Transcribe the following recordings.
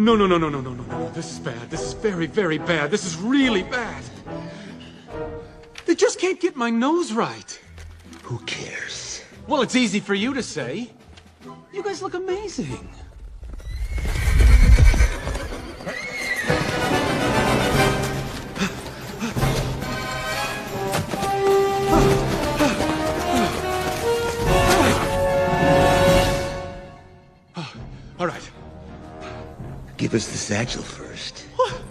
No, no, no, no, no, no, no, no. This is bad. This is very, very bad. This is really bad. They just can't get my nose right. Who cares? Well, it's easy for you to say. You guys look amazing. All right. Give us the satchel first. What?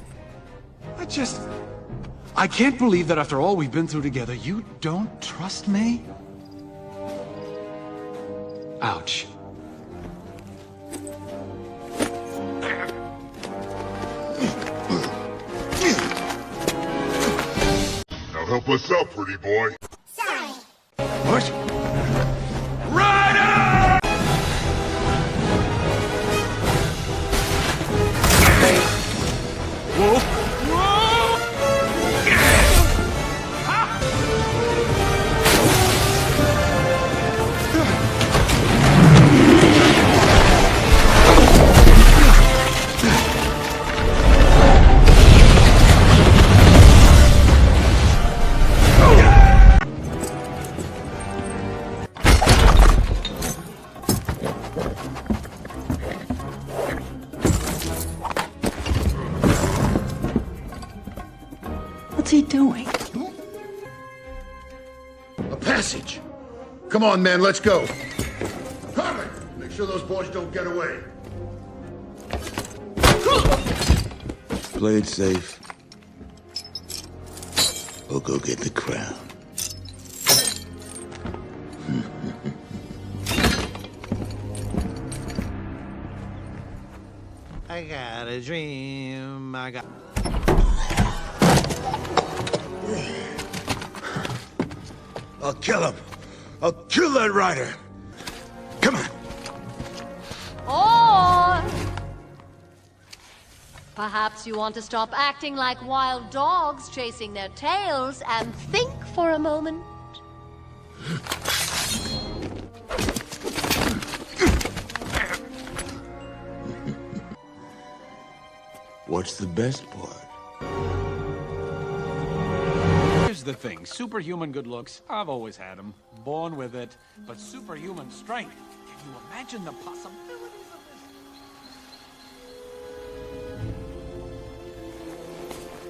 I can't believe that after all we've been through together, you don't trust me? Ouch. Now help us out, pretty boy. Sorry. What? What's he doing? A passage. Come on, man, let's go. Harmon, make sure those boys don't get away. Play it safe. We'll go get the crown. I got a dream, I'll kill him. I'll kill that rider. Come on. Or perhaps you want to stop acting like wild dogs chasing their tails and think for a moment. What's the best part? Here's the thing. Superhuman good looks, I've always had them. Born with it. But superhuman strength, can you imagine the possibilities of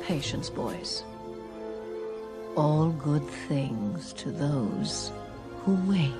this? Patience, boys. All good things to those who wait.